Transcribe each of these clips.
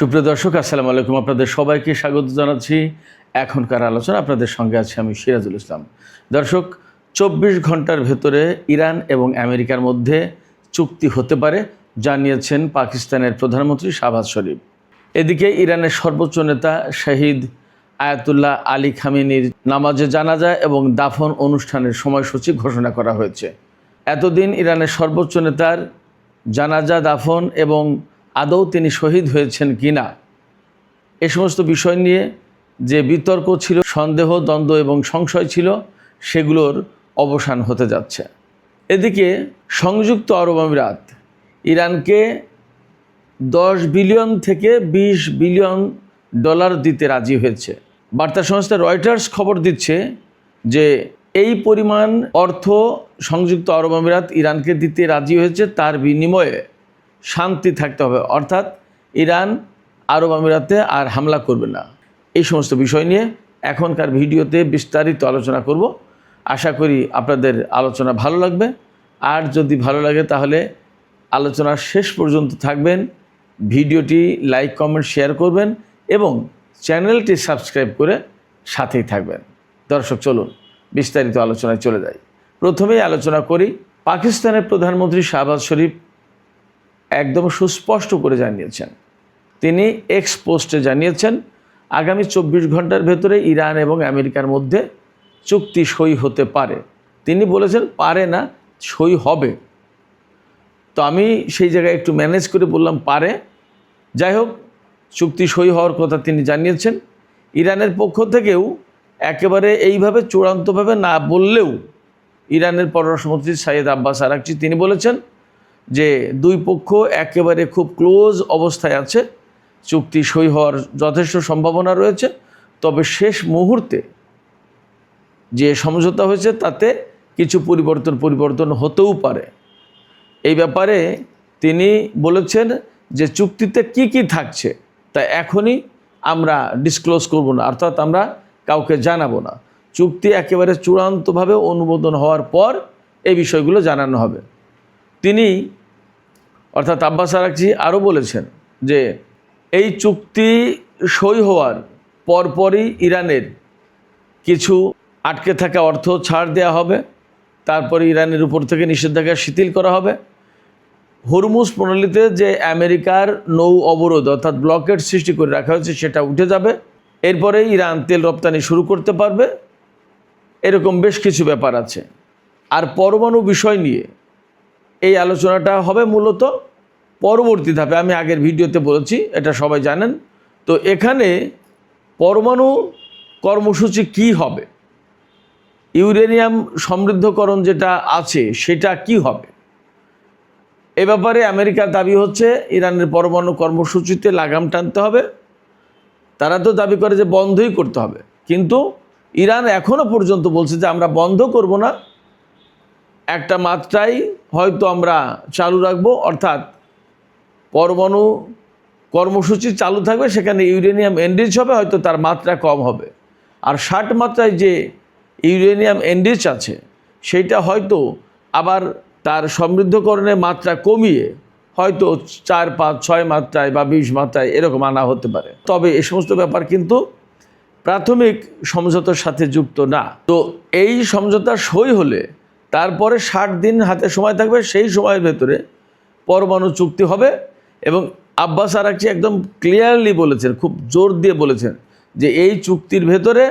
সুপ্রিয় দর্শক, আসসালামু আলাইকুম। আপনাদের সবাইকে স্বাগত জানাচ্ছি। এখনকার আলোচনা আপনাদের সঙ্গে আছি আমি সিরাজুল ইসলাম। দর্শক, 24 ঘন্টার ভেতরে ইরান এবং আমেরিকার মধ্যে চুক্তি হতে পারে জানিয়েছেন পাকিস্তানের প্রধানমন্ত্রী শাহবাজ শরীফ। এদিকে ইরানের সর্বোচ্চ নেতা শহীদ আয়াতুল্লাহ আলী খামেনির নামাজে জানাজা এবং দাফন অনুষ্ঠানের সময়সূচি ঘোষণা করা হয়েছে। এতদিন ইরানের সর্বোচ্চ নেতার জানাজা, দাফন এবং আদৌ তিনি শহীদ হয়েছেন কিনা এ সমস্ত বিষয় নিয়ে যে বিতর্ক ছিল, সন্দেহ, দ্বন্দ্ব এবং সংশয় ছিল, সেগুলোর অবসান হতে যাচ্ছে। এদিকে সংযুক্ত আরব আমিরাত ইরানকে 10 বিলিয়ন থেকে 20 বিলিয়ন ডলার দিতে রাজি হয়েছে। বার্তা সংস্থা রয়টার্স খবর দিচ্ছে যে এই পরিমাণ অর্থ সংযুক্ত আরব আমিরাত ইরানকে দিতে রাজি হয়েছে, তার বিনিময়ে শান্তি থাকতে হবে, অর্থাৎ ইরান আরব আমিরাতে আর হামলা করবে না। এই সমস্ত বিষয় নিয়ে এখনকার ভিডিওতে বিস্তারিত আলোচনা করব। আশা করি আপনাদের আলোচনা ভালো লাগবে। আর যদি ভালো লাগে তাহলে আলোচনার শেষ পর্যন্ত থাকবেন, ভিডিওটি লাইক, কমেন্ট, শেয়ার করবেন এবং চ্যানেলটি সাবস্ক্রাইব করে সাথেই থাকবেন। দর্শক, চলুন বিস্তারিত আলোচনায় চলে যাই। প্রথমেই আলোচনা করি, পাকিস্তানের প্রধানমন্ত্রী শাহবাজ শরীফ একদম সুস্পষ্ট করে জানিয়েছেন, তিনি এক্স পোস্টে জানিয়েছেন আগামী 24 ঘন্টার ভেতরে ইরান এবং আমেরিকার মধ্যে চুক্তি সই হতে পারে। তিনি বলেছেন পারে না, সই হবে। তো আমি সেই জায়গায় একটু ম্যানেজ করে বললাম পারে। যাই হোক, চুক্তি সই হওয়ার কথা তিনি জানিয়েছেন। ইরানের পক্ষ থেকেও একেবারে এইভাবে চূড়ান্তভাবে না বললেও ইরানের পররাষ্ট্রমন্ত্রী সাইয়েদ আব্বাস আরাকচি তিনি বলেছেন যে দুই পক্ষ একেবারে খুব ক্লোজ অবস্থায় আছে, চুক্তি সই হওয়ার যথেষ্ট সম্ভাবনা রয়েছে। তবে শেষ মুহূর্তে যে সমঝোতা হয়েছে তাতে কিছু পরিবর্তন হতেও পারে। এই ব্যাপারে তিনি বলেছেন যে চুক্তিতে কি কি থাকছে তা এখনই আমরা ডিসক্লোজ করব না, অর্থাৎ আমরা কাউকে জানাবো না। চুক্তি একেবারে চূড়ান্তভাবে অনুমোদন হওয়ার পর এই বিষয়গুলো জানানো হবে। তিনি অর্থাৎ আব্বাস আরাকচি আরও বলেছেন যে এই চুক্তি সই হওয়ার পরপরই ইরানের কিছু আটকে থাকা অর্থ ছাড় দেওয়া হবে, তারপরে ইরানের উপর থেকে নিষেধাজ্ঞা শিথিল করা হবে। হরমুজ প্রণালীতে যে আমেরিকার নৌ অবরোধ অর্থাৎ ব্লকেট সৃষ্টি করে রাখা হয়েছে সেটা উঠে যাবে। এরপরে ইরান তেল রপ্তানি শুরু করতে পারবে। এরকম বেশ কিছু ব্যাপার আছে। আর পরমাণু বিষয় নিয়ে এই আলোচনাটা হবে মূলত পরবর্তী ধাপে। আমি আগের ভিডিওতে বলেছি, এটা সবাই জানেন। তো এখানে পরমাণু কর্মসূচি কি হবে, ইউরেনিয়াম সমৃদ্ধকরণ যেটা আছে সেটা কি হবে, এ ব্যাপারে আমেরিকার দাবি হচ্ছে ইরানের পরমাণু কর্মসূচিতে লাগাম টানতে হবে। তারা তো দাবি করে যে বন্ধই করতে হবে, কিন্তু ইরান এখনও পর্যন্ত বলছে যে আমরা বন্ধ করব না, একটা মাত্রায় হয়তো আমরা চালু রাখবো, অর্থাৎ পরমাণু কর্মসূচি চালু থাকবে, সেখানে ইউরেনিয়াম এনরিচ হবে, হয়তো তার মাত্রা কম হবে। আর 60 মাত্রায় যে ইউরেনিয়াম এনরিচ আছে সেইটা হয়তো আবার তার সমৃদ্ধকরণের মাত্রা কমিয়ে হয়তো 4, 5, 6 মাত্রায় বা 20 মাত্রায় এরকম আনা হতে পারে। তবে এই সমস্ত ব্যাপার কিন্তু প্রাথমিক সমঝোতার সাথে যুক্ত না। তো এই সমঝোতা সই হলে তারপরে 60 দিন হাতে সময় থাকবে, সেই সময়ের ভেতরে পরমাণু চুক্তি হবে। এবং আব্বাস আরাকচি একদম ক্লিয়ারলি বলেছেন, খুব জোর দিয়ে বলেছেন যে এই চুক্তির ভেতরে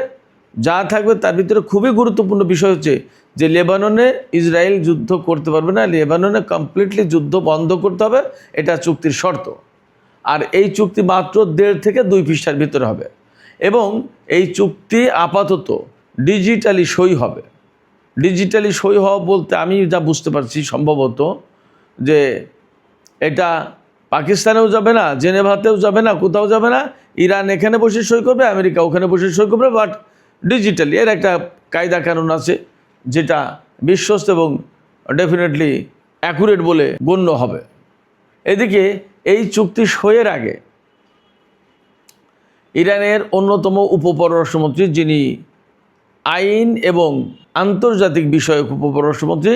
যা থাকবে তার ভিতরে খুবই গুরুত্বপূর্ণ বিষয় হচ্ছে যে লেবাননে ইসরায়েল যুদ্ধ করতে পারবে না, লেবাননে কমপ্লিটলি যুদ্ধ বন্ধ করতে হবে, এটা চুক্তির শর্ত। আর এই চুক্তি মাত্র 1.5 থেকে 2 পৃষ্ঠার ভিতরে হবে এবং এই চুক্তি আপাতত ডিজিটালি সই হবে। ডিজিটালি সই হওয়া বলতে আমি যা বুঝতে পারছি সম্ভবত যে এটা পাকিস্তানেও যাবে না, জেনেভাতেও যাবে না, কোথাও যাবে না। ইরান এখানে বসে সই করবে, আমেরিকা ওখানে বসে সই করবে, বাট ডিজিটালি। এর একটা কায়দা কানুন আছে যেটা বিশ্বস্ত এবং ডেফিনেটলি অ্যাকুরেট বলে গণ্য হবে। এদিকে এই চুক্তি সইয়ের আগে ইরানের অন্যতম উপপররাষ্ট্রমন্ত্রী, যিনি আইন এবং আন্তর্জাতিক বিষয়ক উপপররাষ্ট্রমন্ত্রী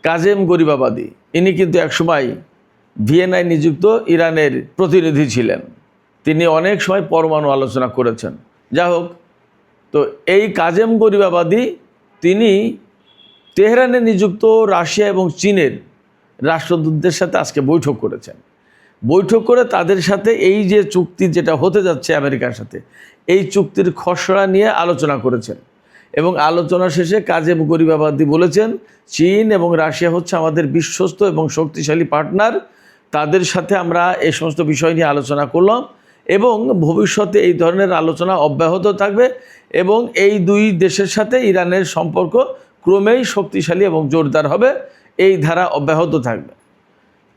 কাজেম গরিবাবাদি, ইনি কিন্তু একসময় ভিয়েনায় নিযুক্ত ইরানের প্রতিনিধি ছিলেন। তিনি অনেক সময় পরমাণু আলোচনা করেছেন। যা হোক, তো এই কাজেম গরিবাবাদী তিনি তেহরানে নিযুক্ত রাশিয়া এবং চীনের রাষ্ট্রদূতদের সাথে আজকে বৈঠক করেছেন। বৈঠক করে তাদের সাথে এই যে চুক্তি যেটা হতে যাচ্ছে আমেরিকার সাথে, এই চুক্তির খসড়া নিয়ে আলোচনা করেছেন। এবং আলোচনা শেষে কাজেম গরিবাবাদী বলেছেন, চীন এবং রাশিয়া হচ্ছে আমাদের বিশ্বস্ত এবং শক্তিশালী পার্টনার। তাদের সাথে আমরা এই সমস্ত বিষয় নিয়ে আলোচনা করলাম এবং ভবিষ্যতে এই ধরনের আলোচনা অব্যাহত থাকবে এবং এই দুই দেশের সাথে ইরানের সম্পর্ক ক্রমেই শক্তিশালী এবং জোরদার হবে, এই ধারা অব্যাহত থাকবে।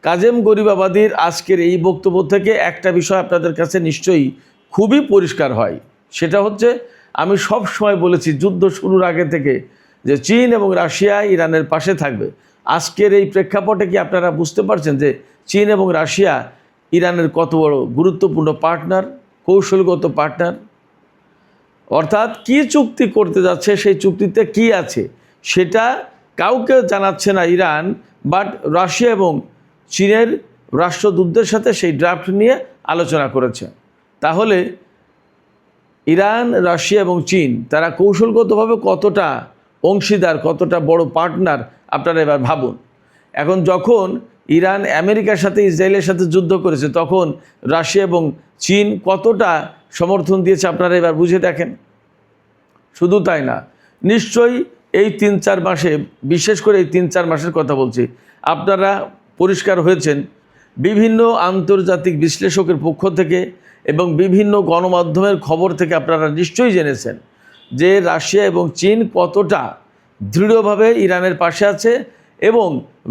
কাজেম গরিবাবাদীর আজকের এই বক্তব্য থেকে একটা বিষয় আপনাদের কাছে নিশ্চয়ই খুবই পরিষ্কার হয়, সেটা হচ্ছে আমি সব সময় বলেছি যুদ্ধ শুরুর আগে থেকে যে চীন এবং রাশিয়া ইরানের পাশে থাকবে। আজকের এই প্রেক্ষাপটে কি আপনারা বুঝতে পারছেন যে চীন এবং রাশিয়া ইরানের কত বড় গুরুত্বপূর্ণ পার্টনার, কৌশলগত পার্টনার? অর্থাৎ কি চুক্তি করতে যাচ্ছে, সেই চুক্তিতে কি আছে সেটা কাউকে জানাচ্ছে না ইরান, বাট রাশিয়া এবং চীনের রাষ্ট্রদূতদের সাথে সেই ড্রাফট নিয়ে আলোচনা করেছে। তাহলে ইরান, রাশিয়া এবং চীন তারা কৌশলগতভাবে কতটা অংশীদার, কতটা বড় পার্টনার আপনারা এবার ভাবুন। এখন যখন ইরান আমেরিকার সাথে ইসরায়েলের সাথে যুদ্ধ করেছে, তখন রাশিয়া এবং চীন কতটা সমর্থন দিয়েছে আপনারা এবার বুঝে দেখেন। শুধু তাই না, নিশ্চয়ই এই 3-4 মাসে, বিশেষ করে এই 3-4 মাসের কথা বলছি, আপনারা পরিষ্কার হয়েছেন বিভিন্ন আন্তর্জাতিক বিশ্লেষকের পক্ষ থেকে এবং বিভিন্ন গণমাধ্যমের খবর থেকে আপনারা নিশ্চয়ই জেনেছেন যে রাশিয়া এবং চীন কতটা দৃঢ়ভাবে ইরানের পাশে আছে এবং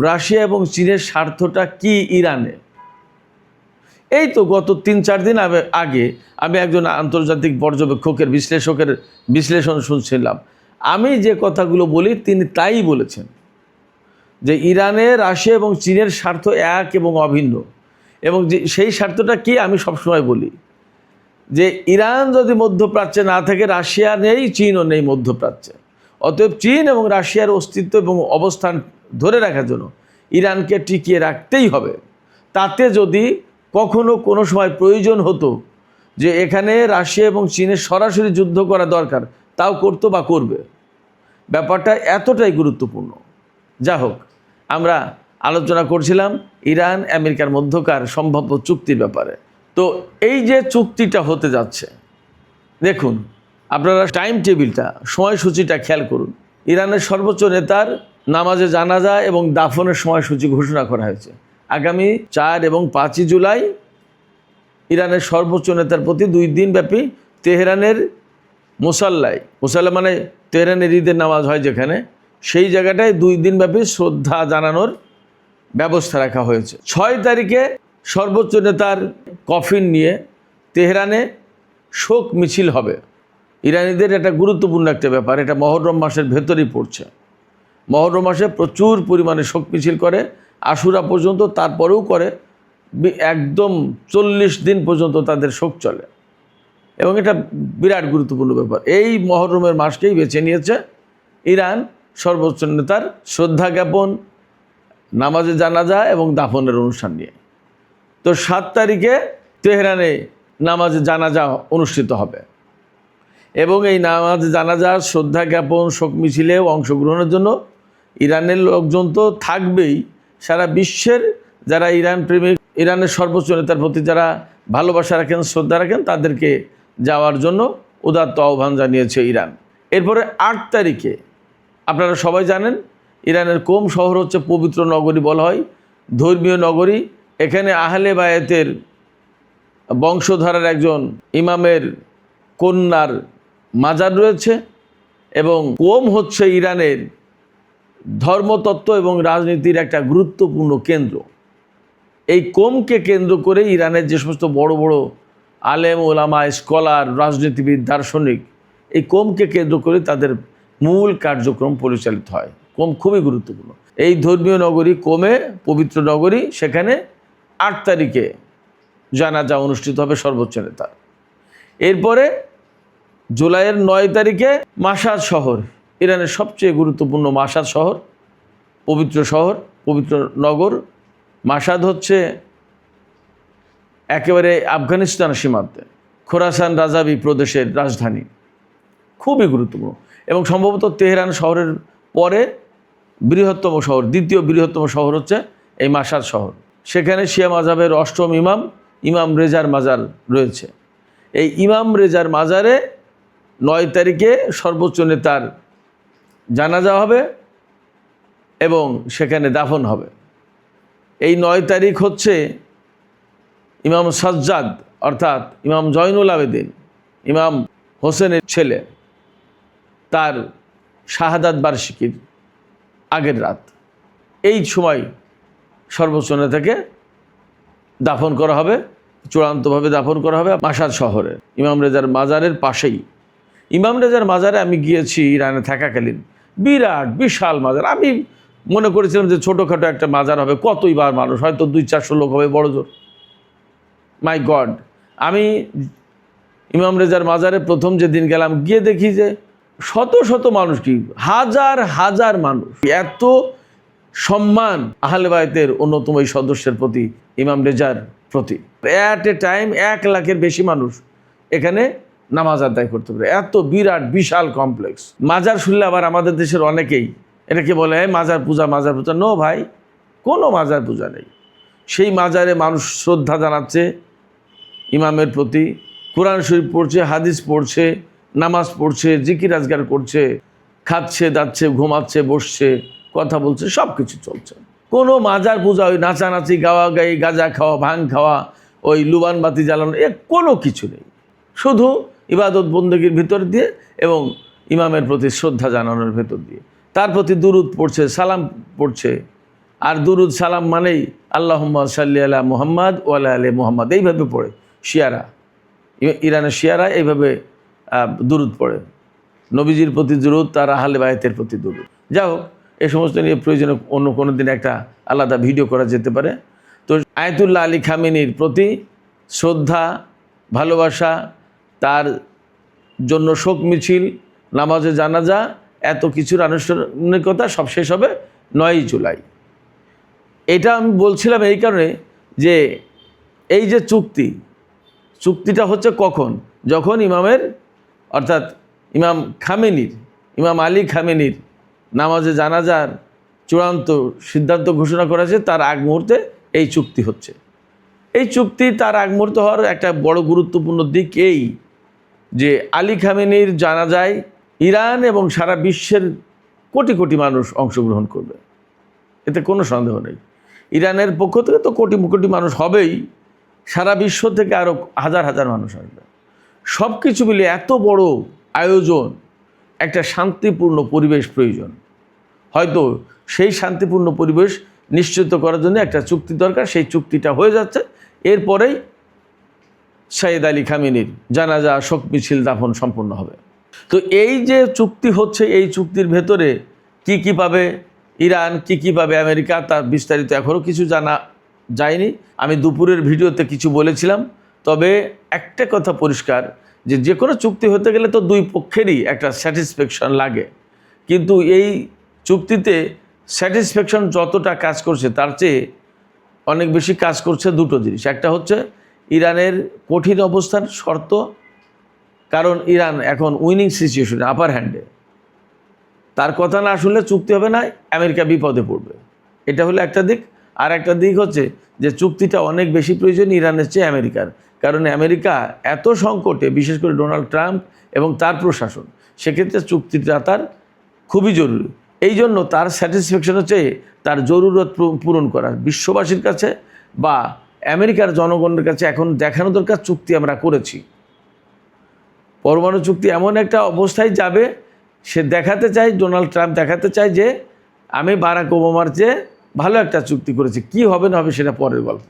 রাশিয়া এবং চীনের স্বার্থটা কি ইরানে। এই তো গত 3-4 দিন আগে আমি একজন আন্তর্জাতিক পর্যবেক্ষকের বিশ্লেষণ শুনছিলাম। আমি যে কথাগুলো বলি তিনি তাই বলেছেন যে ইরানে রাশিয়া এবং চীনের স্বার্থ এক এবং অভিন্ন, এবং যে সেই স্বার্থটা কি আমি সবসময় বলি যে ইরান যদি মধ্যপ্রাচ্যে না থাকে, রাশিয়া নেই, চীনও নেই মধ্যপ্রাচ্যে। অতএব চীন এবং রাশিয়ার অস্তিত্ব এবং অবস্থান ধরে রাখার জন্য ইরানকে টিকিয়ে রাখতেই হবে। তাতে যদি কখনো কোনো সময় প্রয়োজন হতো যে এখানে রাশিয়া এবং চীনের সরাসরি যুদ্ধ করা দরকার, তাও করতো বা করবে। ব্যাপারটা এতটাই গুরুত্বপূর্ণ। যা হোক, আমরা আলোচনা করছিলাম ইরান আমেরিকার মধ্যকার সম্ভাব্য চুক্তির ব্যাপারে। তো এই যে চুক্তিটা হতে যাচ্ছে, দেখুন আপনারা টাইম টেবিলটা, সময়সূচিটা খেয়াল করুন। ইরানের সর্বোচ্চ নেতার নামাজে জানাজা এবং দাফনের সময়সূচি ঘোষণা করা হয়েছে। আগামী 4 এবং 5 জুলাই ইরানের সর্বোচ্চ নেতার প্রতি 2 দিনব্যাপী তেহরানের মুসাল্লা মানে তেহরানের ঈদের নামাজ হয় যেখানে, সেই জায়গাটায় 2 দিনব্যাপী শ্রদ্ধা জানানোর ব্যবস্থা রাখা হয়েছে। 6 তারিখে সর্বোচ্চ নেতার কফিন নিয়ে তেহরানে শোক মিছিল হবে। ইরানিদের এটা গুরুত্বপূর্ণ একটা ব্যাপার, এটা মহরম মাসের ভেতরেই পড়ছে। মহরম মাসে প্রচুর পরিমাণে শোক মিছিল করে, আশুরা পর্যন্ত, তারপরেও করে, একদম 40 দিন পর্যন্ত তাদের শোক চলে, এবং এটা বিরাট গুরুত্বপূর্ণ ব্যাপার। এই মহরমের মাসকেই বেছে নিয়েছে ইরান সর্বোচ্চ নেতার শ্রদ্ধা জ্ঞাপন, নামাজে জানাজা এবং দাফনের অনুষ্ঠান নিয়ে। তো 7 তারিখে তেহরানে নামাজে জানাজা অনুষ্ঠিত হবে, এবং এই নামাজে জানাজা, শ্রদ্ধা জ্ঞাপন, শোক মিছিলেও অংশগ্রহণের জন্য ইরানের লোকজন তো থাকবেই, সারা বিশ্বের যারা ইরান প্রেমিক, ইরানের সর্বোচ্চ নেতার প্রতি যারা ভালোবাসা রাখেন, শ্রদ্ধা রাখেন, তাদেরকে যাওয়ার জন্য উদাত্ত আহ্বান জানিয়েছে ইরান। এরপরে 8 তারিখে আপনারা সবাই জানেন ইরানের কোম শহর হচ্ছে পবিত্র নগরী বলা হয়, ধর্মীয় নগরী। এখানে আহলে বায়াতের বংশধারার একজন ইমামের কন্যার মাজার রয়েছে, এবং কোম হচ্ছে ইরানের ধর্মতত্ত্ব এবং রাজনীতির একটা গুরুত্বপূর্ণ কেন্দ্র। এই কোমকে কেন্দ্র করে ইরানের যে সমস্ত বড় বড় আলেম, ওলামা, স্কলার, রাজনীতিবিদ, দার্শনিক, এই কোমকে কেন্দ্র করে তাদের মূল কার্যক্রম পরিচালিত হয়। কোম খুবই গুরুত্বপূর্ণ। এই ধর্মীয় নগরী কোমে, পবিত্র নগরী, সেখানে 8 তারিখে জানাজা অনুষ্ঠিত হবে সর্বোচ্চ নেতা। এরপরে জুলাইয়ের 9 তারিখে মাশহাদ শহর, ইরানের সবচেয়ে গুরুত্বপূর্ণ মাশহাদ শহর, পবিত্র শহর, পবিত্র নগর। মাশহাদ হচ্ছে একেবারে আফগানিস্তান সীমান্তে, খোরাসান রাজাবি প্রদেশের রাজধানী, খুবই গুরুত্বপূর্ণ এবং সম্ভবত তেহরান শহরের পরে বৃহত্তম শহর, দ্বিতীয় বৃহত্তম শহর হচ্ছে এই মাশহাদ শহর। সেখানে শিয়া মাযহাবের অষ্টম ইমাম রেজার মাজার রয়েছে। এই ইমাম রেজার মাজারে 9 তারিখে সর্বোচ্চ নেতার জানাজা হবে এবং সেখানে দাফন হবে। এই 9 তারিখ হচ্ছে ইমাম সাজ্জাদ অর্থাৎ ইমাম জয়নুল আবেদিন, ইমাম হোসেনের ছেলে, তার শাহাদাত বার্ষিকীর আগের রাত। এই সময় সর্বোচ্চ নেতাকে দাফন করা হবে, চূড়ান্তভাবে দাফন করা হবে মাশহাদ শহরে ইমাম রেজার মাজারের পাশেই। ইমাম রেজার মাজারে আমি গিয়েছি ইরানে থাকাকালীন, বিরাট বিশাল মাজার। আমি মনে করেছিলাম যে ছোটোখাটো একটা মাজার হবে, কতই বার মানুষ, হয়তো 200-400 লোক হবে, বড় জোর। মাই গড, আমি ইমাম রেজার মাজারে প্রথম যেদিন গেলাম, গিয়ে দেখি যে শত শত মানুষ, কি হাজার হাজার মানুষ। এত সম্মান আহলে বায়তের অন্যতম এই সদস্যের প্রতি, ইমাম রেজার প্রতি। অ্যাট এ টাইম 1 লাখের বেশি মানুষ এখানে নামাজ আদায় করতে পারে। এত বিরাট বিশাল কমপ্লেক্স। মাজার শুনলে আবার আমাদের দেশের অনেকেই এটাকে বলে মাজার পূজা, মাজার পূজা। নো ভাই, কোনো মাজার পূজা নেই। সেই মাজারে মানুষ শ্রদ্ধা জানাচ্ছে ইমামের প্রতি, কোরআন শরীফ পড়ছে, হাদিস পড়ছে, নামাজ পড়ছে, জিকির আজগার করছে, খাচ্ছে, দাচ্ছে, ঘুমাচ্ছে, বসছে, কথা বলছে, সব কিছু চলছে। কোনো মাজার পূজা, ওই নাচানাচি, গাওয়া গাই, গাঁজা খাওয়া, ভাং খাওয়া, ওই লুবান বাতি জ্বালানো, কোনো কিছু নেই। শুধু ইবাদত বন্দেগীর ভিতর দিয়ে এবং ইমামের প্রতি শ্রদ্ধা জানানোর ভেতর দিয়ে তার প্রতি দুরুদ পড়ছে, সালাম পড়ছে। আর দুরুদ সালাম মানেই আল্লাহুম্মা সাল্লি আলা মুহাম্মাদ ওয়া আলা আলি মুহাম্মাদ, এইভাবে পড়ে শিয়ারা, ইরানের শিয়ারা এইভাবে দুরুদ পড়ে। নবীজির প্রতি দুরুদ, তার আহলে বায়তের প্রতি দুরুদ। যাই হোক, এই সমস্ত নিয়ে প্রয়োজনে অন্য কোনো দিন একটা আলাদা ভিডিও করা যেতে পারে। তো আয়াতুল্লাহ আলী খামেনির প্রতি শ্রদ্ধা, ভালোবাসা, তার জন্য শোক মিছিল, নামাজে জানাজা, এত কিছুর আনুষ্ঠানিকতা সব শেষ হবে 9 জুলাই। এটা আমি বলছিলাম এই কারণে যে এই যে চুক্তিটা হচ্ছে কখন, যখন ইমামের অর্থাৎ ইমাম খামেনির, ইমাম আলী খামেনির নামাজে জানাজার চূড়ান্ত সিদ্ধান্ত ঘোষণা করা হয়েছে, তার আগ মুহূর্তে এই চুক্তি হচ্ছে। এই চুক্তি তার আগ মুহূর্তে হওয়ার একটা বড় গুরুত্বপূর্ণ দিক এই যে আলী খামেনির জানাজায় ইরান এবং সারা বিশ্বের কোটি কোটি মানুষ অংশগ্রহণ করবে, এতে কোনো সন্দেহ নেই। ইরানের পক্ষ থেকে তো কোটি কোটি মানুষ হবেই, সারা বিশ্ব থেকে আরও হাজার হাজার মানুষ আসবে। সব কিছু মিলে এত বড় আয়োজন, একটা শান্তিপূর্ণ পরিবেশ প্রয়োজন। হয়তো সেই শান্তিপূর্ণ পরিবেশ নিশ্চিত করার জন্য একটা চুক্তি দরকার। সেই চুক্তিটা হয়ে যাচ্ছে, এরপরেই সাইয়েদ আলী খামেনির জানাজা, শোক মিছিল, দাফন সম্পন্ন হবে। তো এই যে চুক্তি হচ্ছে, এই চুক্তির ভেতরে কি কি পাবে ইরান, কি কি পাবে আমেরিকা, তার বিস্তারিত এখনও কিছু জানা যায়নি। আমি দুপুরের ভিডিওতে কিছু বলেছিলাম। তবে একটা কথা পরিষ্কার, যে কোনো চুক্তি হতে গেলে তো দুই পক্ষেরই একটা স্যাটিসফ্যাকশন লাগে। কিন্তু এই চুক্তিতে স্যাটিসফ্যাকশন যতটা কাজ করছে, তার চেয়ে অনেক বেশি কাজ করছে দুটো জিনিস। একটা হচ্ছে ইরানের কঠিন অবস্থান, শর্ত, কারণ ইরান এখন উইনিং সিচুয়েশনে, আপার হ্যান্ডে। তার কথা না শুনলে চুক্তি হবে না, আমেরিকা বিপদে পড়বে। এটা হলো একটা দিক। আর একটা দিক হচ্ছে যে চুক্তিটা অনেক বেশি প্রয়োজন ইরানের চেয়ে আমেরিকার, কারণ আমেরিকা এত সংকটে, বিশেষ করে ডোনাল্ড ট্রাম্প এবং তার প্রশাসন, সেক্ষেত্রে চুক্তিটা তার খুবই জরুরি। এই জন্য তার স্যাটিসফ্যাকশনের চেয়ে তার জরুরত পূরণ করা বিশ্ববাসীর কাছে বা আমেরিকার জনগণের কাছে এখন দেখানো দরকার চুক্তি আমরা করেছি। পরমাণু চুক্তি এমন একটা অবস্থায় যাবে, সে দেখাতে চায়, ডোনাল্ড ট্রাম্প দেখাতে চায় যে আমি বারাক ওবামার চেয়ে ভালো একটা চুক্তি করেছি। কি হবে না হবে সেটা পরের গল্প।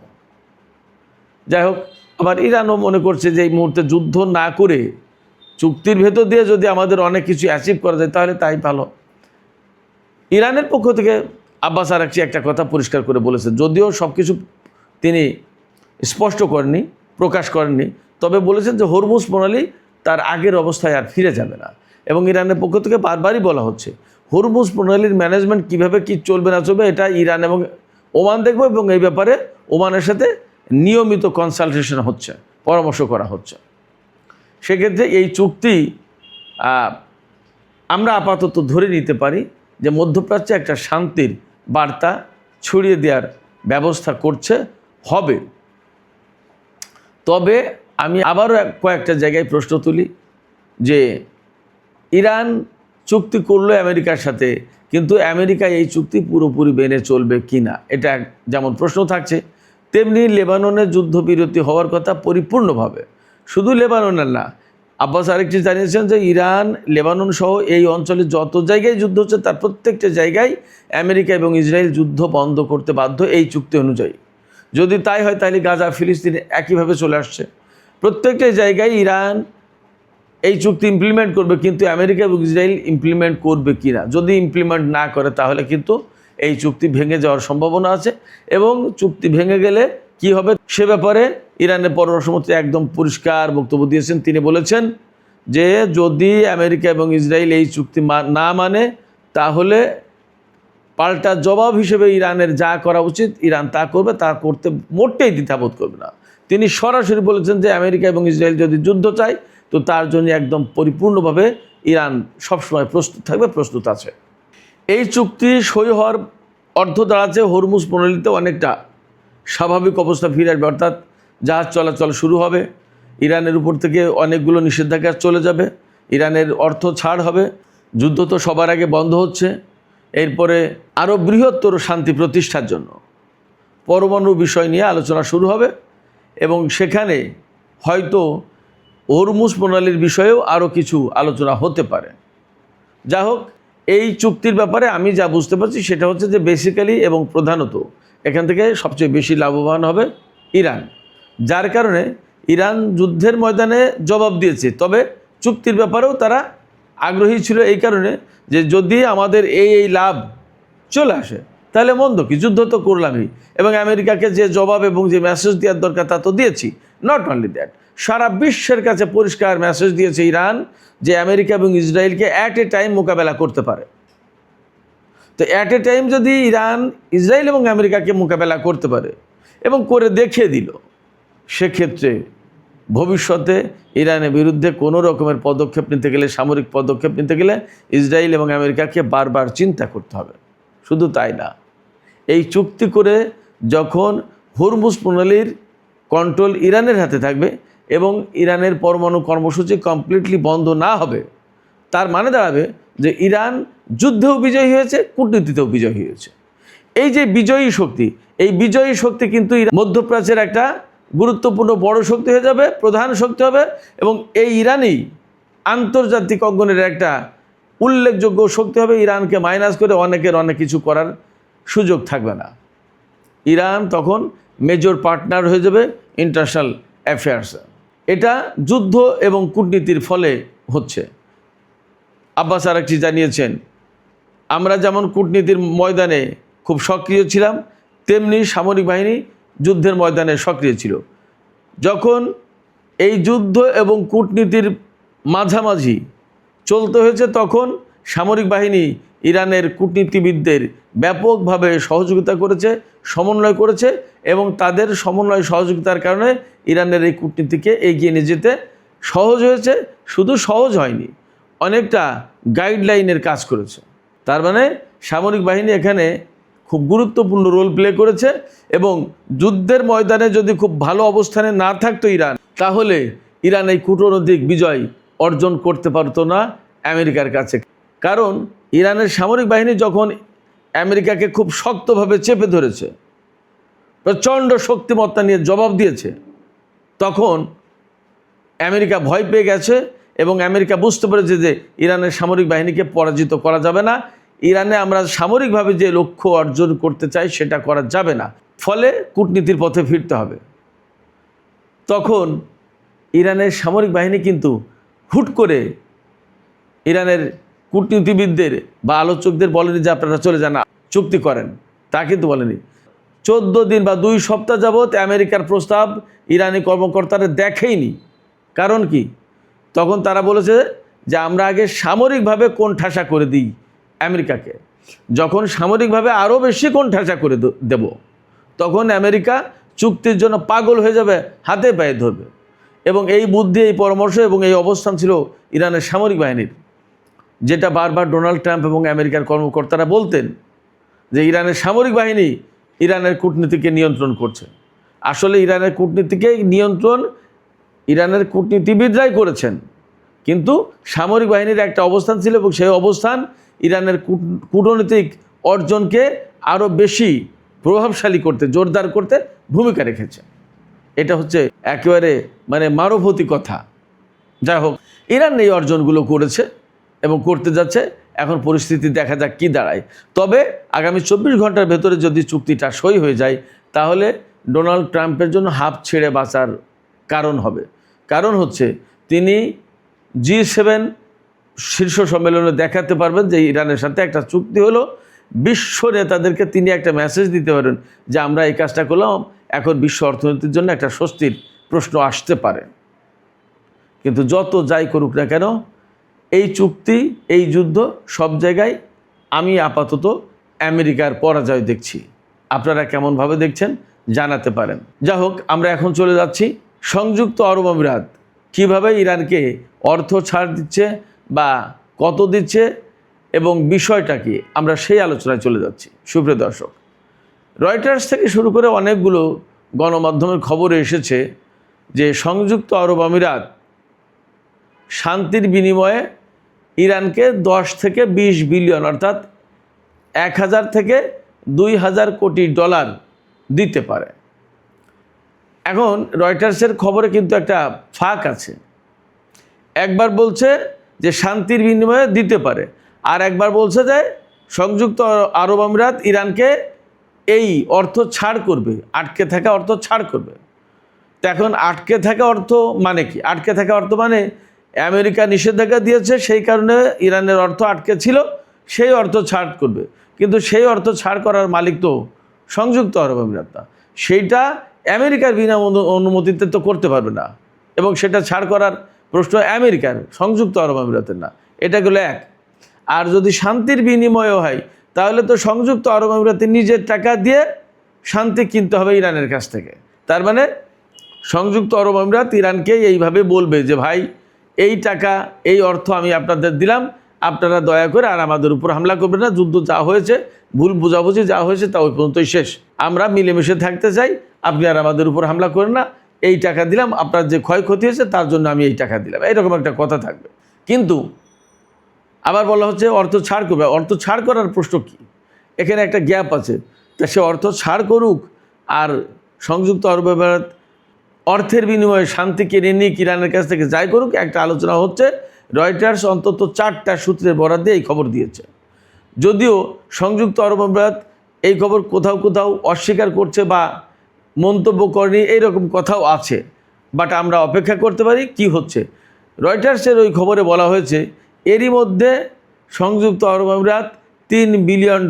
যাই হোক, আবার ইরানও মনে করছে যে এই মুহূর্তে যুদ্ধ না করে চুক্তির ভেতর দিয়ে যদি আমাদের অনেক কিছু অ্যাচিভ করা যায় তাহলে তাই ভালো। ইরানের পক্ষ থেকে আব্বাস আরাকচি একটা কথা পরিষ্কার করে বলেছেন, যদিও সব কিছু তিনি স্পষ্ট করেননি, প্রকাশ করেননি, তবে বলেছেন যে হরমুজ প্রণালী তার আগের অবস্থায় আর ফিরে যাবে না। এবং ইরানের পক্ষ থেকে বারবারই বলা হচ্ছে হরমুজ প্রণালীর ম্যানেজমেন্ট কীভাবে কী চলবে না চলবে, এটা ইরান এবং ওমান দেখবে, এবং এই ব্যাপারে ওমানের সাথে নিয়মিত কনসালটেশন হচ্ছে, পরামর্শ করা হচ্ছে। সেক্ষেত্রে এই চুক্তি আমরা আপাতত ধরে নিতে পারি যে মধ্যপ্রাচ্যে একটা শান্তির বার্তা ছড়িয়ে দেওয়ার ব্যবস্থা করছে, হবে। তবে আমি আবারও কয়েকটা জায়গায় প্রশ্ন তুলি যে ইরান চুক্তি করলো আমেরিকার সাথে, কিন্তু আমেরিকা এই চুক্তি পুরোপুরি মেনে চলবে কি না, এটা যেমন প্রশ্ন থাকছে, তেমনি লেবাননের যুদ্ধবিরতি হওয়ার কথা পরিপূর্ণভাবে। শুধু লেবাননের না, আব্বাস আরেকটি জানিয়েছেন যে ইরান, লেবানন সহ এই অঞ্চলে যত জায়গায় যুদ্ধ হচ্ছে তার প্রত্যেকটা জায়গায় আমেরিকা এবং ইসরায়েল যুদ্ধ বন্ধ করতে বাধ্য এই চুক্তি অনুযায়ী। যদি তাই হয় তাহলে গাজা, ফিলিস্তিন একইভাবে চলে আসছে। প্রত্যেকটা জায়গায় ইরান এই চুক্তি ইমপ্লিমেন্ট করবে, কিন্তু আমেরিকা এবং ইসরায়েল ইমপ্লিমেন্ট করবে কি না, যদি ইমপ্লিমেন্ট না করে তাহলে কিন্তু এই চুক্তি ভেঙে যাওয়ার সম্ভাবনা আছে। এবং চুক্তি ভেঙে গেলে কি হবে সে ব্যাপারে ইরানের পররাষ্ট্রমন্ত্রী একদম পরিষ্কার বক্তব্য দিয়েছেন। তিনি বলেছেন যে যদি আমেরিকা এবং ইসরায়েল এই চুক্তি না মানে তাহলে পাল্টা জবাব হিসেবে ইরানের যা করা উচিত ইরান তা করবে, তা করতে মোটেই দ্বিধাবোধ করবে না। তিনি সরাসরি বলেছেন যে আমেরিকা এবং ইসরায়েল যদি যুদ্ধ চায় তো তার জন্য একদম পরিপূর্ণভাবে ইরান সবসময় প্রস্তুত থাকবে, প্রস্তুত আছে। এই চুক্তি সই হওয়ার অর্থ দাঁড়াচ্ছে হরমুজ প্রণালীতে অনেকটা স্বাভাবিক অবস্থা ফিরে আসবে, অর্থাৎ জাহাজ চলাচল শুরু হবে, ইরানের উপর থেকে অনেকগুলো নিষেধাজ্ঞা চলে যাবে, ইরানের অর্থ ছাড় হবে, যুদ্ধ তো সবার আগে বন্ধ হচ্ছে। এরপরে আরও বৃহত্তর শান্তি প্রতিষ্ঠার জন্য পরমাণু বিষয় নিয়ে আলোচনা শুরু হবে এবং সেখানে হয়তো হরমুজ প্রণালীর বিষয়েও আরও কিছু আলোচনা হতে পারে। যা হোক, এই চুক্তির ব্যাপারে আমি যা বুঝতে পারছি সেটা হচ্ছে যে বেসিক্যালি এবং প্রধানত এখান থেকে সবচেয়ে বেশি লাভবান হবে ইরান, যার কারণে ইরান যুদ্ধের ময়দানে জবাব দিয়েছে। তবে চুক্তির ব্যাপারেও তারা আগ্রহী ছিল এই কারণে যে যদি আমাদের এই লাভ চলে আসে তাহলে মন্দ কি, যুদ্ধ তো করলামই এবং আমেরিকাকে যে জবাব এবং যে মেসেজ দেওয়ার দরকার তা তো দিয়েছি। নট অনলি দ্যাট, সারা বিশ্বের কাছে পরিষ্কার মেসেজ দিয়েছে ইরান যে আমেরিকা এবং ইসরায়েলকে অ্যাট এ টাইম মোকাবেলা করতে পারে। তো অ্যাট এ টাইম যদি ইরান, ইসরায়েল এবং আমেরিকাকে মোকাবেলা করতে পারে এবং করে দেখিয়ে দিল, সেক্ষেত্রে ভবিষ্যতে ইরানের বিরুদ্ধে কোনো রকমের পদক্ষেপ নিতে গেলে, সামরিক পদক্ষেপ নিতে গেলে ইসরায়েল এবং আমেরিকাকে বারবার চিন্তা করতে হবে। শুধু তাই না, এই চুক্তি করে যখন হরমুজ প্রণালীর কন্ট্রোল ইরানের হাতে থাকবে এবং ইরানের পরমাণু কর্মসূচি কমপ্লিটলি বন্ধ না হবে, তার মানে দাঁড়াবে যে ইরান যুদ্ধেও বিজয়ী হয়েছে, কূটনীতিতেও বিজয়ী হয়েছে। এই যে বিজয়ী শক্তি, এই বিজয়ী শক্তি কিন্তু মধ্যপ্রাচ্যের একটা গুরুত্বপূর্ণ বড় শক্তি হয়ে যাবে, প্রধান শক্তি হবে এবং এই ইরানই আন্তর্জাতিক অঙ্গনের একটা উল্লেখযোগ্য শক্তি হবে। ইরানকে মাইনাস করে অনেকের অনেক কিছু করার সুযোগ থাকবে না। ইরান তখন মেজর পার্টনার হয়ে যাবে ইন্টারন্যাশনাল অ্যাফেয়ার্সে। এটা যুদ্ধ এবং কূটনীতির ফলে হচ্ছে। আব্বাস আরাকচি জানিয়েছেন, আমরা যেমন কূটনীতির ময়দানে খুব সক্রিয় ছিলাম, তেমনি সামরিক বাহিনী যুদ্ধের ময়দানে সক্রিয় ছিল। যখন এই যুদ্ধ এবং কূটনীতির মাঝামাঝি চলতে হয়েছে তখন সামরিক বাহিনী ইরানের কূটনীতিবিদদের ব্যাপকভাবে সহযোগিতা করেছে, সমন্বয় করেছে এবং তাদের সমন্বয় সহযোগিতার কারণে ইরানের এই কূটনীতিকে এগিয়ে নিয়ে যেতে সহজ হয়েছে। শুধু সহজ হয়নি, অনেকটা গাইডলাইনের কাজ করেছে। তার মানে সামরিক বাহিনী এখানে খুব গুরুত্বপূর্ণ রোল প্লে করেছে এবং যুদ্ধের ময়দানে যদি খুব ভালো অবস্থানে না থাকতো ইরান, তাহলে ইরান এই কূটনৈতিক বিজয় অর্জন করতে পারতো না আমেরিকার কাছে। কারণ ইরানের সামরিক বাহিনী যখন আমেরিকাকে খুব শক্তভাবে চেপে ধরেছে, প্রচণ্ড শক্তিমত্তা নিয়ে জবাব দিয়েছে, তখন আমেরিকা ভয় পেয়ে গেছে এবং আমেরিকা বুঝতে পেরেছে যে ইরানের সামরিক বাহিনীকে পরাজিত করা যাবে না। ইরানে আমরা সামরিকভাবে যে লক্ষ্য অর্জন করতে চাই সেটা করা যাবে না, ফলে কূটনীতির পথে ফিরতে হবে। তখন ইরানের সামরিক বাহিনী কিন্তু হুট করে ইরানের কূটনীতিবিদদের বা আলোচকদের বলেনি যে আপনারা চলে যান, চুক্তি করেন, তা কিন্তু বলেনি। 14 দিন বা 2 সপ্তাহ যাবৎ আমেরিকার প্রস্তাব ইরানি কর্মকর্তারা দেখেইনি। কারণ কি? তখন তারা বলেছে যে আমরা আগে সামরিকভাবে কোণঠাসা করে দিই আমেরিকাকে, যখন সামরিকভাবে আরও বেশি কোণঠাসা করে দেব তখন আমেরিকা চুক্তির জন্য পাগল হয়ে যাবে, হাতে পায়ে ধরবে। এবং এই বুদ্ধি, এই পরামর্শ এবং এই অবস্থান ছিল ইরানের সামরিক বাহিনীর, যেটা বারবার ডোনাল্ড ট্রাম্প এবং আমেরিকার কর্মকর্তারা বলতেন যে ইরানের সামরিক বাহিনী ইরানের কূটনীতিকে নিয়ন্ত্রণ করছে। আসলে ইরানের কূটনীতিকে নিয়ন্ত্রণ ইরানের কূটনীতিবিদরাই করেছেন, কিন্তু সামরিক বাহিনীর একটা অবস্থান ছিল এবং সেই অবস্থান ইরানের কূটনৈতিক অর্জনকে আরও বেশি প্রভাবশালী করতে, জোরদার করতে ভূমিকা রেখেছে। এটা হচ্ছে একেবারে মানবতী কথা। যাই হোক, ইরান এই অর্জনগুলো করেছে এবং করতে যাচ্ছে। এখন পরিস্থিতি দেখা যাক কী দাঁড়ায়। তবে আগামী 24 ঘন্টার ভেতরে যদি চুক্তিটা সই হয়ে যায়, তাহলে ডোনাল্ড ট্রাম্পের জন্য হাঁপ ছেড়ে বাঁচার কারণ হবে। কারণ হচ্ছে তিনি G7 শীর্ষ সম্মেলনে দেখাতে পারবেন যে ইরানের সাথে একটা চুক্তি হলো। বিশ্ব নেতাদেরকে তিনি একটা মেসেজ দিতে পারেন যে আমরা এই কাজটা করলাম, এখন বিশ্ব অর্থনীতির জন্য একটা স্বস্তির প্রশ্ন আসতে পারে। কিন্তু যত যাই করুক না কেন, এই চুক্তি, এই যুদ্ধ সব জায়গায় আমি আপাতত আমেরিকার পরাজয় দেখছি। আপনারা কেমনভাবে দেখছেন জানাতে পারেন। যা হোক, আমরা এখন চলে যাচ্ছি সংযুক্ত আরব আমিরাত কীভাবে ইরানকে অর্থ ছাড় দিচ্ছে বা কত দিচ্ছে এবং বিষয়টা কি, আমরা সেই আলোচনায় চলে যাচ্ছি। সুপ্রিয় দর্শক, রয়টার্স থেকে শুরু করে অনেকগুলো গণমাধ্যমের খবরে এসেছে যে সংযুক্ত আরব আমিরাত শান্তির বিনিময়ে ইরানকে 10 থেকে 20 বিলিয়ন অর্থাৎ 1000 থেকে 2000 কোটি ডলার দিতে পারে। এখন রয়টার্সের খবরে কিন্তু একটা ফাঁক আছে। একবার বলছে যে শান্তির বিনিময়ে দিতে পারে, আর একবার বলছে যে সংযুক্ত আরব আমিরাত ইরানকে এই অর্থ ছাড় করবে, আটকে থাকা অর্থ ছাড় করবে। তো এখন আটকে থাকা অর্থ মানে কি? আটকে থাকা অর্থ মানে আমেরিকা নিষেধাজ্ঞা দিয়েছে, সেই কারণে ইরানের অর্থ আটকে ছিল, সেই অর্থ ছাড় করবে। কিন্তু সেই অর্থ ছাড় করার মালিক তো সংযুক্ত আরব আমিরাত না, সেইটা আমেরিকার বিনা অনুমতিতে তো করতে পারবে না, এবং সেটা ছাড় করার প্রশ্ন আমেরিকার, সংযুক্ত আরব আমিরাতের না। এটা গেল এক। আর যদি শান্তির বিনিময় হয়, তাহলে তো সংযুক্ত আরব আমিরাতে নিজের টাকা দিয়ে শান্তি কিনতে হবে ইরানের কাছ থেকে। তার মানে সংযুক্ত আরব আমিরাত ইরানকে এইভাবে বলবে যে ভাই, এই টাকা, এই অর্থ আমি আপনাদের দিলাম, আপনারা দয়া করে আর আমাদের উপর হামলা করবেন না। যুদ্ধ যা হয়েছে, ভুল বোঝাবুঝি যা হয়েছে তা ওই পর্যন্তই শেষ। আমরা মিলেমিশে থাকতে চাই, আপনি আর আমাদের উপর হামলা করেন না। এই টাকা দিলাম, আপনার যে ক্ষয়ক্ষতি হয়েছে তার জন্য আমি এই টাকা দিলাম, এইরকম একটা কথা থাকবে। কিন্তু আবার বলা হচ্ছে অর্থ ছাড় করবে। অর্থ ছাড় করার প্রশ্ন কী? এখানে একটা গ্যাপ আছে। তা সে অর্থ ছাড় করুক আর সংযুক্ত আরব আমিরাত অর্থের বিনিময়ে শান্তি কিনে নিয়ে ইরানের কাছ থেকে যাই করুক, একটা আলোচনা হচ্ছে। রয়টার্স অন্তত 4টা সূত্রের বরাদ্দে এই খবর দিয়েছে। যদিও সংযুক্ত আরব আমিরাত এই খবর কোথাও কোথাও অস্বীকার করছে বা মন্তব্য করেনি, এইরকম কথাও আছে। বাট আমরা অপেক্ষা করতে পারি কি হচ্ছে। রয়টার্সের ওই খবরে বলা হয়েছে এরই মধ্যে সংযুক্ত আরব আমিরাত $3 বিলিয়ন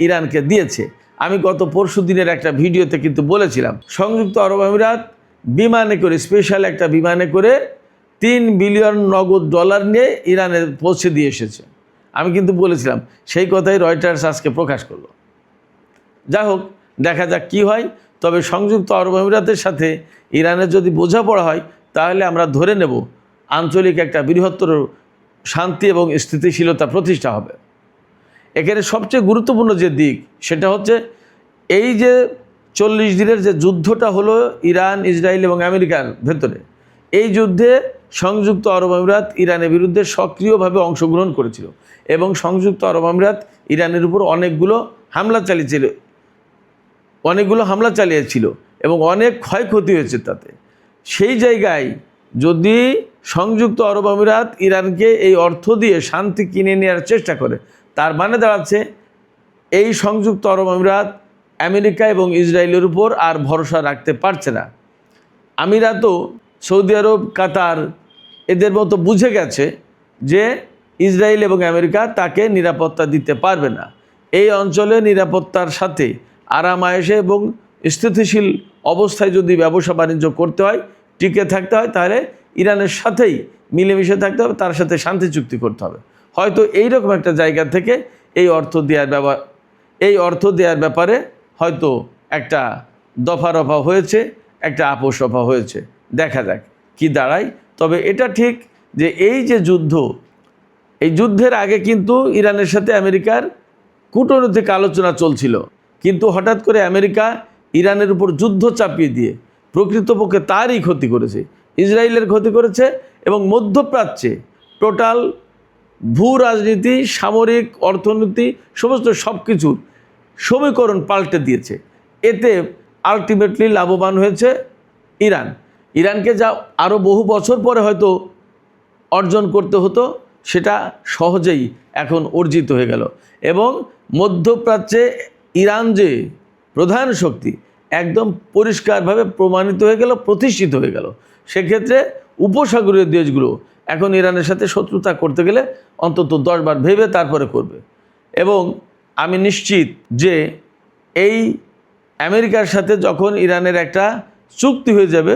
ইরানকে দিয়েছে। আমি গত পরশু দিনের একটা ভিডিওতে কিন্তু বলেছিলাম সংযুক্ত আরব আমিরাত বিমানে করে, স্পেশাল একটা বিমানে করে $3 বিলিয়ন নগদ নিয়ে ইরানে পৌঁছে দিয়ে এসেছে। আমি কিন্তু বলেছিলাম, সেই কথাই রয়টার্স আজকে প্রকাশ করলো। যাই হোক, দেখা যাক কী হয়। তবে সংযুক্ত আরব আমিরাতের সাথে ইরানের যদি বোঝাপড়া হয়, তাহলে আমরা ধরে নেব আঞ্চলিক একটা বৃহত্তর শান্তি এবং স্থিতিশীলতা প্রতিষ্ঠা হবে। এখানে সবচেয়ে গুরুত্বপূর্ণ যে দিক, সেটা হচ্ছে এই যে 40 দিনের যে যুদ্ধটা হলো ইরান, ইসরায়েল এবং আমেরিকার ভেতরে, এই যুদ্ধে সংযুক্ত আরব আমিরাত ইরানের বিরুদ্ধে সক্রিয়ভাবে অংশগ্রহণ করেছিল এবং সংযুক্ত আরব আমিরাত ইরানের উপর অনেকগুলো হামলা চালিয়েছিল এবং অনেক ক্ষয়ক্ষতি হয়েছে তাতে। সেই জায়গায় যদি সংযুক্ত আরব আমিরাত ইরানকে এই অর্থ দিয়ে শান্তি কিনে নেওয়ার চেষ্টা করে, তার মানে দাঁড়াচ্ছে এই সংযুক্ত আরব আমিরাত আমেরিকা এবং ইসরায়েলের উপর আর ভরসা রাখতে পারছে না। আমিরাতও সৌদি আরব, কাতার এদের মতো বুঝে গেছে যে ইসরায়েল এবং আমেরিকা তাকে নিরাপত্তা দিতে পারবে না। এই অঞ্চলে নিরাপত্তার সাথে আরাম আয়েশে এবং স্থিতিশীল অবস্থায় যদি ব্যবসা বাণিজ্য করতে হয়, টিকে থাকতে হয়, তাহলে ইরানের সাথেই মিলেমিশে থাকতে হবে, তার সাথে শান্তি চুক্তি করতে হবে। হয়তো এইরকম একটা জায়গা থেকে এই অর্থ দেওয়ার ব্যাপারে হয়তো একটা দফা রফা হয়েছে, একটা আপোষ রফা হয়েছে, দেখা যাক কি দাঁড়ায়। তবে এটা ঠিক যে এই যে যুদ্ধ, এই যুদ্ধের আগে কিন্তু ইরানের সাথে আমেরিকার কূটনৈতিক আলোচনা চলছিল, কিন্তু হঠাৎ করে আমেরিকা ইরানের উপর যুদ্ধ চাপিয়ে দিয়ে প্রকৃতপক্ষে তারই ক্ষতি করেছে, ইসরায়েলের ক্ষতি করেছে এবং মধ্যপ্রাচ্যে টোটাল ভূ রাজনীতি, সামরিক, অর্থনীতি, সমস্ত সব কিছুর সমীকরণ পাল্টে দিয়েছে। এতে আলটিমেটলি লাভবান হয়েছে ইরান। ইরানকে যা আরও বহু বছর পরে হয়তো অর্জন করতে হতো, সেটা সহজেই এখন অর্জিত হয়ে গেল এবং মধ্যপ্রাচ্যে ইরান যে প্রধান শক্তি একদম পরিষ্কারভাবে প্রমাণিত হয়ে গেল, প্রতিষ্ঠিত হয়ে গেল। সেক্ষেত্রে উপসাগরীয় দেশগুলো এখন ইরানের সাথে শত্রুতা করতে গেলে অন্তত 10 বার ভেবে তারপরে করবে। এবং আমি নিশ্চিত যে এই আমেরিকার সাথে যখন ইরানের একটা চুক্তি হয়ে যাবে,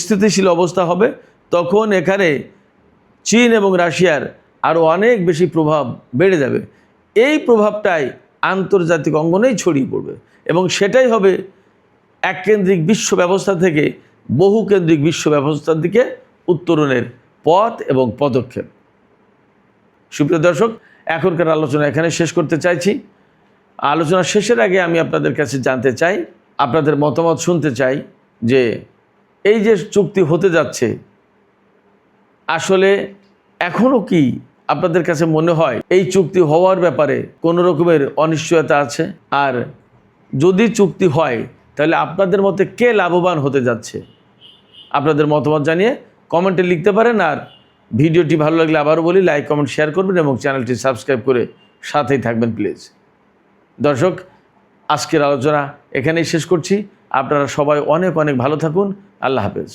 স্থিতিশীল অবস্থা হবে, তখন এখানে চীন এবং রাশিয়ার আরও অনেক বেশি প্রভাব বেড়ে যাবে। এই প্রভাবটাই আন্তর্জাতিক অঙ্গনেই ছড়িয়ে পড়বে এবং সেটাই হবে এককেন্দ্রিক বিশ্ব ব্যবস্থা থেকে বহুকেন্দ্রিক বিশ্ব ব্যবস্থার দিকে উত্তরণের পথ এবং পদক্ষেপ। সুপ্রিয় দর্শক, এখনকার আলোচনা এখানে শেষ করতে চাইছি। আলোচনা শেষের আগে আমি আপনাদের কাছে জানতে চাই, আপনাদের মতামত শুনতে চাই যে এই যে চুক্তি হতে যাচ্ছে, আসলে এখনও কি আপনাদের কাছে মনে হয় এই চুক্তি হওয়ার ব্যাপারে কোনো রকমের অনিশ্চয়তা আছে? আর যদি চুক্তি হয় তাহলে আপনাদের মতে কে লাভবান হতে যাচ্ছে? আপনাদের মতামত জানিয়ে কমেন্টে লিখতে পারেন। আর ভিডিওটি ভালো লাগলে আবারও বলি, লাইক, কমেন্ট, শেয়ার করবেন এবং চ্যানেলটি সাবস্ক্রাইব করে সাথেই থাকবেন প্লিজ। দর্শক, আজকের আলোচনা এখানেই শেষ করছি। আপনারা সবাই অনেক অনেক ভালো থাকুন। আল্লাহ হাফেজ।